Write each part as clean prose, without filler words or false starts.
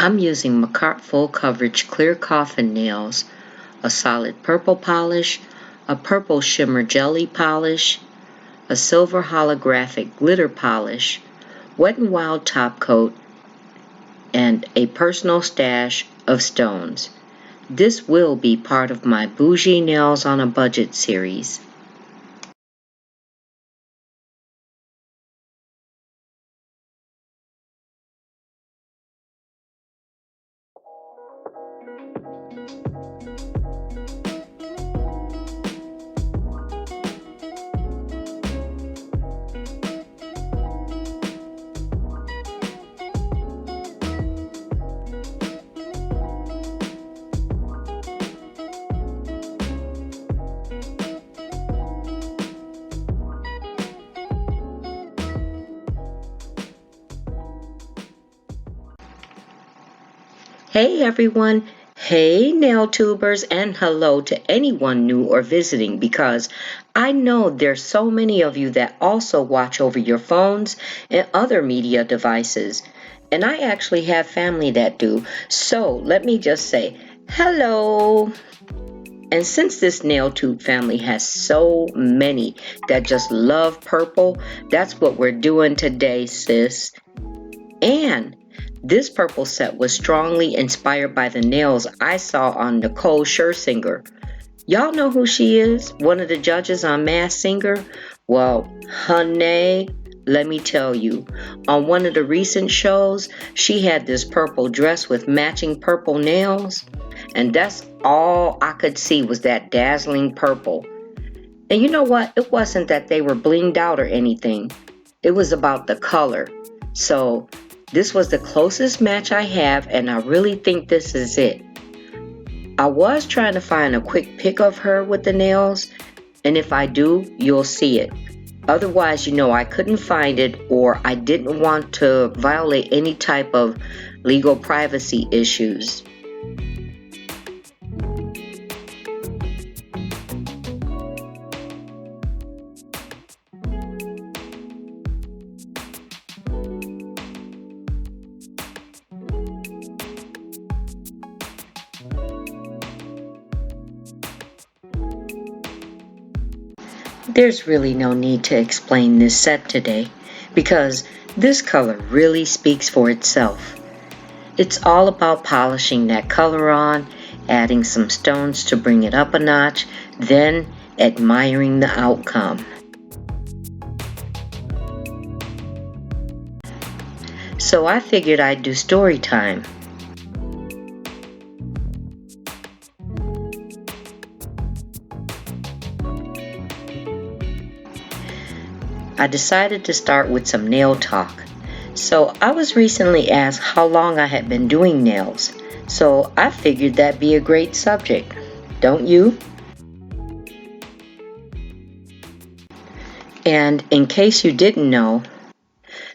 I'm using Macart Full Coverage Clear Coffin Nails, a solid purple polish, a purple shimmer jelly polish, a silver holographic glitter polish, Wet n Wild top coat, and a personal stash of stones. This will be part of my Bougie Nails on a Budget series. Hey everyone, hey nail tubers, and hello to anyone new or visiting, because I know there's so many of you that also watch over your phones and other media devices, and I actually have family that do, so let me just say hello. And since this nail tube family has so many that just love purple, that's what we're doing today, sis. And this purple set was strongly inspired by the nails I saw on Nicole Scherzinger. Y'all know who she is? One of the judges on Masked Singer? Well, honey, let me tell you, on one of the recent shows, she had this purple dress with matching purple nails, and that's all I could see was that dazzling purple. And you know what? It wasn't that they were blinged out or anything. It was about the color. So this was the closest match I have, and I really think this is it. I was trying to find a quick pic of her with the nails, and if I do, you'll see it. Otherwise, I couldn't find it, or I didn't want to violate any type of legal privacy issues. There's really no need to explain this set today, because this color really speaks for itself. It's all about polishing that color on, adding some stones to bring it up a notch, then admiring the outcome. So I figured I'd do story time. I decided to start with some nail talk. So I was recently asked how long I had been doing nails, so I figured that'd be a great subject, don't you? And in case you didn't know,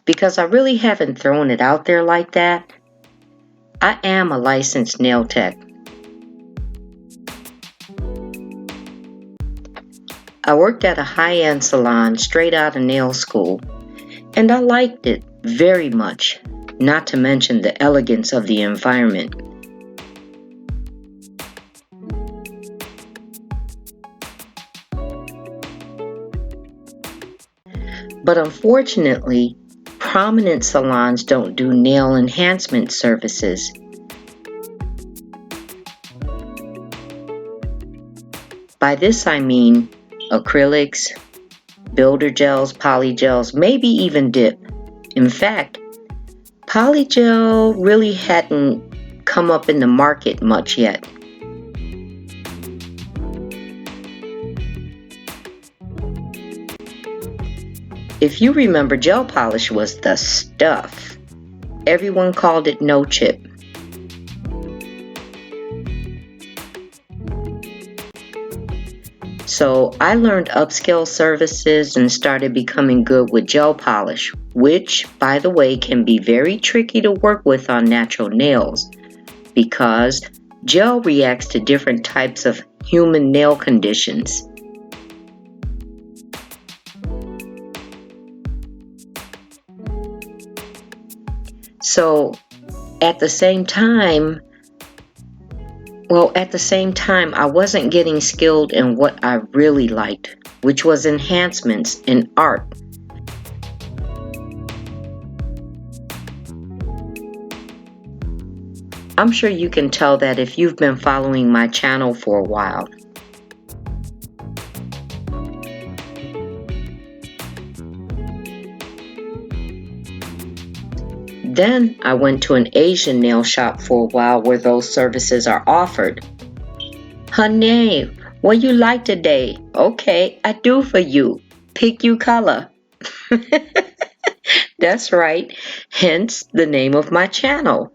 because I really haven't thrown it out there like that, I am a licensed nail tech. I worked at a high-end salon straight out of nail school, and I liked it very much, not to mention the elegance of the environment. But unfortunately, prominent salons don't do nail enhancement services. By this I mean acrylics, builder gels, polygels, maybe even dip. In fact, polygel really hadn't come up in the market much yet. If you remember, gel polish was the stuff. Everyone called it no chip. So I learned upscale services and started becoming good with gel polish, which, by the way, can be very tricky to work with on natural nails because gel reacts to different types of human nail conditions. So at the same time, I wasn't getting skilled in what I really liked, which was enhancements in art. I'm sure you can tell that if you've been following my channel for a while. Then I went to an Asian nail shop for a while where those services are offered. Honey, what you like today? Okay, I do for you. Pick you color. That's right, hence the name of my channel.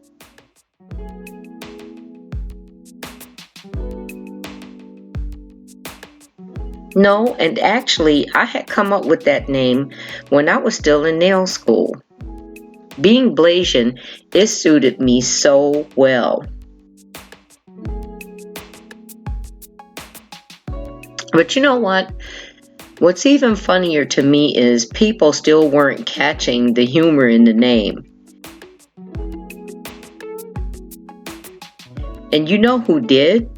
No, and actually, I had come up with that name when I was still in nail school. Being Blasian, it suited me so well. But you know what? What's even funnier to me is people still weren't catching the humor in the name. And you know who did?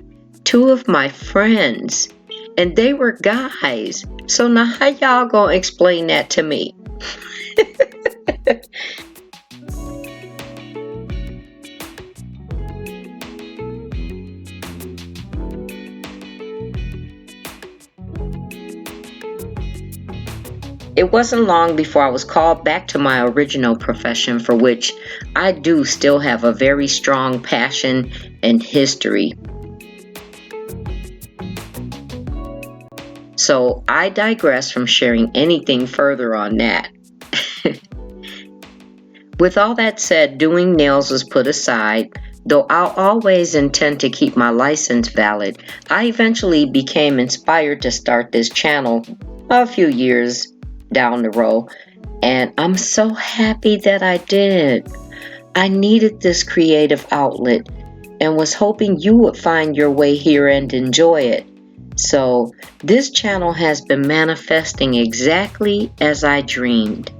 Two of my friends. And they were guys. So now how y'all gonna explain that to me? It wasn't long before I was called back to my original profession, for which I do still have a very strong passion and history. So I digress from sharing anything further on that. With all that said, doing nails was put aside. Though I'll always intend to keep my license valid, I eventually became inspired to start this channel a few years down the road, and I'm so happy that I did. I needed this creative outlet and was hoping you would find your way here and enjoy it. So this channel has been manifesting exactly as I dreamed.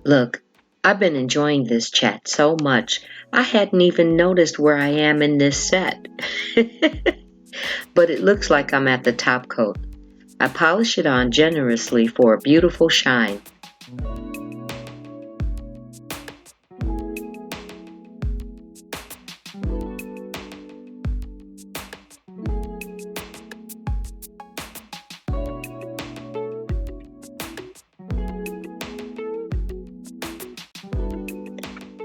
Look, I've been enjoying this chat so much, I hadn't even noticed where I am in this set. But it looks like I'm at the top coat. I polish it on generously for a beautiful shine.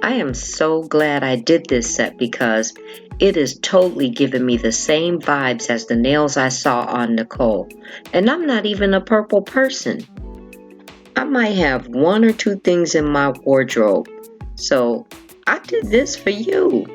I am so glad I did this set because it is totally giving me the same vibes as the nails I saw on Nicole. And I'm not even a purple person. I might have one or two things in my wardrobe. So I did this for you.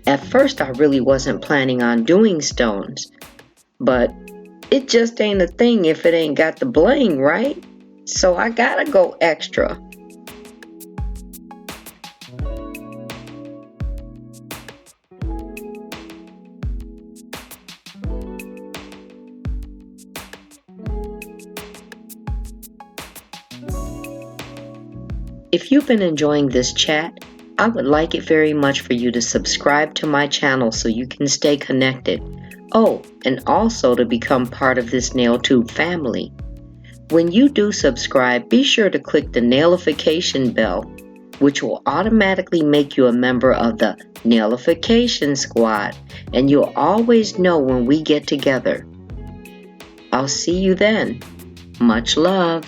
At first, I really wasn't planning on doing stones, but it just ain't a thing if it ain't got the bling, right? So I gotta go extra. If you've been enjoying this chat, I would like it very much for you to subscribe to my channel so you can stay connected. Oh, and also to become part of this NailTube family. When you do subscribe, be sure to click the nailification bell, which will automatically make you a member of the Nailification Squad, and you'll always know when we get together. I'll see you then. Much love.